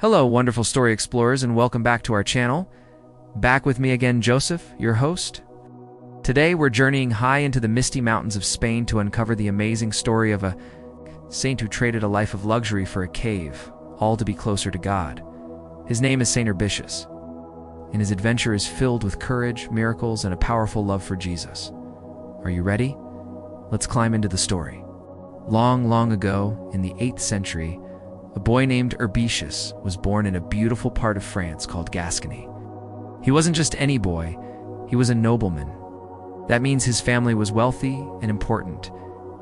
Hello, wonderful story explorers, and welcome back to our channel. Back with me again, Joseph, your host. Today, we're journeying high into the misty mountains of Spain to uncover the amazing story of a saint who traded a life of luxury for a cave, all to be closer to God. His name is Saint Urbicius, and his adventure is filled with courage, miracles, and a powerful love for Jesus. Are you ready? Let's climb into the story. Long, long ago, in the 8th century, a boy named Urbicius was born in a beautiful part of France called Gascony. He wasn't just any boy, he was a nobleman. That means his family was wealthy and important,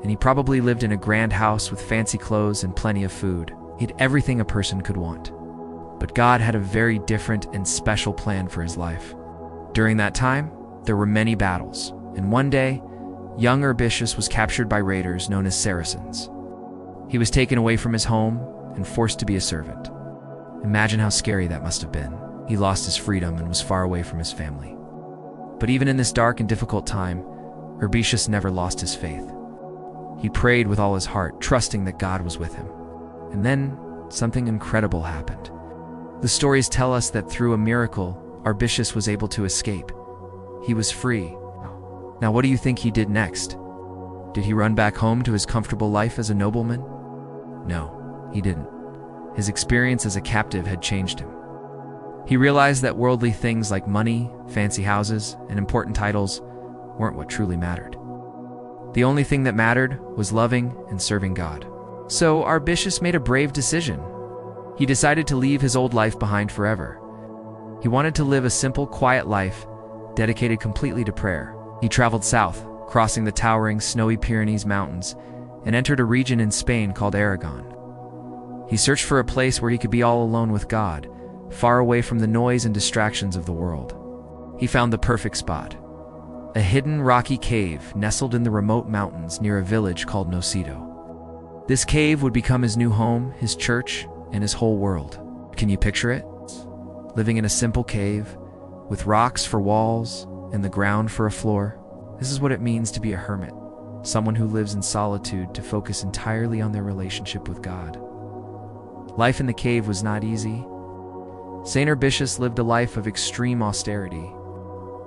and he probably lived in a grand house with fancy clothes and plenty of food. He had everything a person could want. But God had a very different and special plan for his life. During that time, there were many battles, and one day, young Urbicius was captured by raiders known as Saracens. He was taken away from his home and forced to be a servant. Imagine how scary that must have been. He lost his freedom and was far away from his family. But even in this dark and difficult time, Urbicius never lost his faith. He prayed with all his heart, trusting that God was with him. And then, something incredible happened. The stories tell us that through a miracle, Urbicius was able to escape. He was free. Now, what do you think he did next? Did he run back home to his comfortable life as a nobleman? No. He didn't. His experience as a captive had changed him. He realized that worldly things like money, fancy houses, and important titles weren't what truly mattered. The only thing that mattered was loving and serving God. So Urbicius made a brave decision. He decided to leave his old life behind forever. He wanted to live a simple, quiet life, dedicated completely to prayer. He traveled south, crossing the towering, snowy Pyrenees mountains, and entered a region in Spain called Aragon. He searched for a place where he could be all alone with God, far away from the noise and distractions of the world. He found the perfect spot, a hidden rocky cave nestled in the remote mountains near a village called Noceto. This cave would become his new home, his church, and his whole world. Can you picture it? Living in a simple cave, with rocks for walls and the ground for a floor. This is what it means to be a hermit, someone who lives in solitude to focus entirely on their relationship with God. Life in the cave was not easy. Saint Urbicius lived a life of extreme austerity.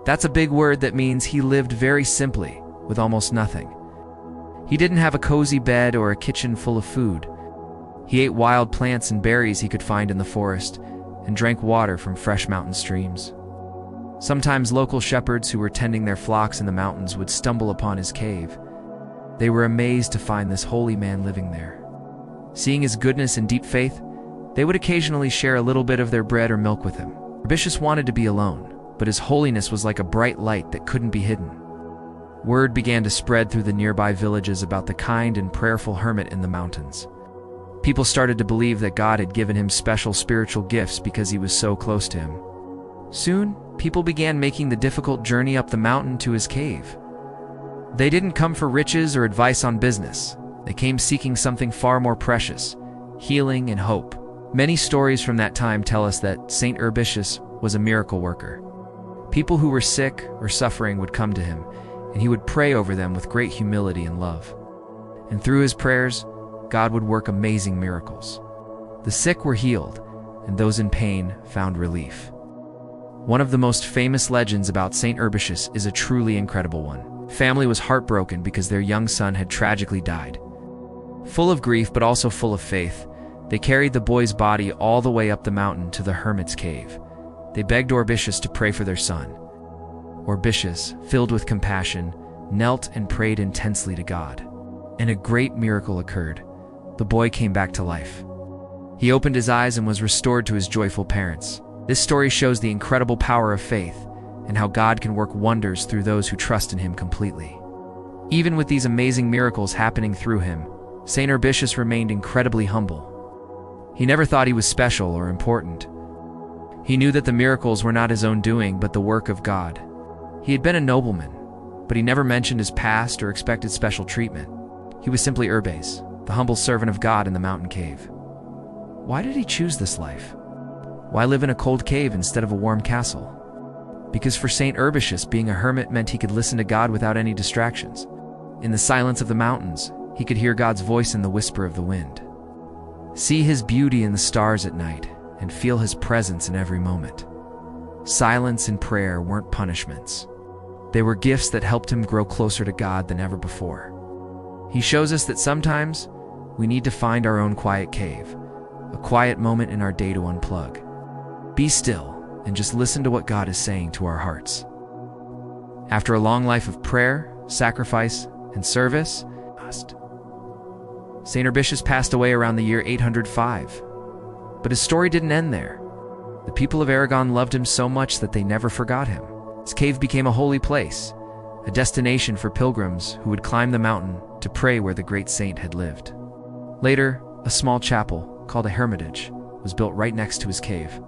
That's a big word that means he lived very simply, with almost nothing. He didn't have a cozy bed or a kitchen full of food. He ate wild plants and berries he could find in the forest, and drank water from fresh mountain streams. Sometimes local shepherds who were tending their flocks in the mountains would stumble upon his cave. They were amazed to find this holy man living there. Seeing his goodness and deep faith, they would occasionally share a little bit of their bread or milk with him. Urbicius wanted to be alone, but his holiness was like a bright light that couldn't be hidden. Word began to spread through the nearby villages about the kind and prayerful hermit in the mountains. People started to believe that God had given him special spiritual gifts because he was so close to him. Soon, people began making the difficult journey up the mountain to his cave. They didn't come for riches or advice on business. They came seeking something far more precious, healing and hope. Many stories from that time tell us that Saint Urbicius was a miracle worker. People who were sick or suffering would come to him, and he would pray over them with great humility and love. And through his prayers, God would work amazing miracles. The sick were healed, and those in pain found relief. One of the most famous legends about Saint Urbicius is a truly incredible one. Family was heartbroken because their young son had tragically died. Full of grief but also full of faith, they carried the boy's body all the way up the mountain to the hermit's cave. They begged Urbicius to pray for their son. Urbicius, filled with compassion, knelt and prayed intensely to God. And a great miracle occurred. The boy came back to life. He opened his eyes and was restored to his joyful parents. This story shows the incredible power of faith and how God can work wonders through those who trust in him completely. Even with these amazing miracles happening through him, Saint Urbicius remained incredibly humble. He never thought he was special or important. He knew that the miracles were not his own doing, but the work of God. He had been a nobleman, but he never mentioned his past or expected special treatment. He was simply Urbice, the humble servant of God in the mountain cave. Why did he choose this life? Why live in a cold cave instead of a warm castle? Because for Saint Urbicius, being a hermit meant he could listen to God without any distractions. In the silence of the mountains, he could hear God's voice in the whisper of the wind. See his beauty in the stars at night, and feel his presence in every moment. Silence and prayer weren't punishments. They were gifts that helped him grow closer to God than ever before. He shows us that sometimes we need to find our own quiet cave, a quiet moment in our day to unplug. Be still and just listen to what God is saying to our hearts. After a long life of prayer, sacrifice, and service, St. Urbicius passed away around the year 805. But his story didn't end there. The people of Aragon loved him so much that they never forgot him. His cave became a holy place, a destination for pilgrims who would climb the mountain to pray where the great saint had lived. Later, a small chapel, called a hermitage, was built right next to his cave.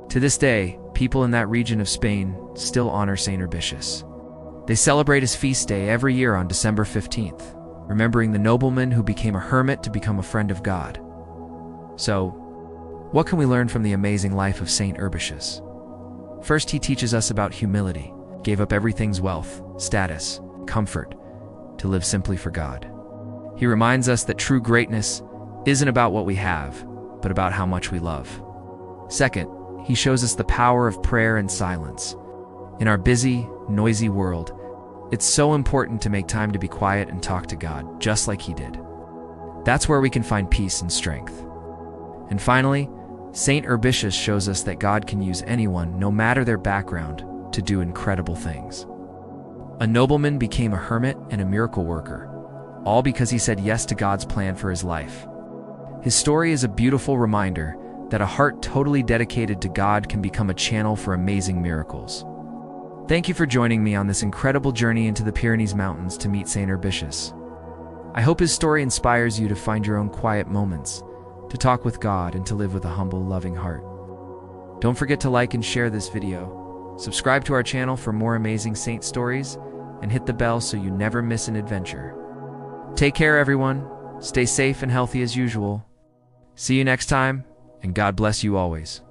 To this day, people in that region of Spain still honor St. Urbicius. They celebrate his feast day every year on December 15th, remembering the nobleman who became a hermit to become a friend of God. So, what can we learn from the amazing life of St. Urbicius? First, he teaches us about humility, gave up everything's wealth, status, comfort, to live simply for God. He reminds us that true greatness isn't about what we have, but about how much we love. Second, he shows us the power of prayer and silence. In our busy, noisy world, it's so important to make time to be quiet and talk to God, just like he did. That's where we can find peace and strength. And finally, St. Urbicius shows us that God can use anyone, no matter their background, to do incredible things. A nobleman became a hermit and a miracle worker, all because he said yes to God's plan for his life. His story is a beautiful reminder that a heart totally dedicated to God can become a channel for amazing miracles. Thank you for joining me on this incredible journey into the Pyrenees Mountains to meet St. Urbicius. I hope his story inspires you to find your own quiet moments, to talk with God, and to live with a humble, loving heart. Don't forget to like and share this video, subscribe to our channel for more amazing saint stories, and hit the bell so you never miss an adventure. Take care, everyone. Stay safe and healthy as usual. See you next time, and God bless you always.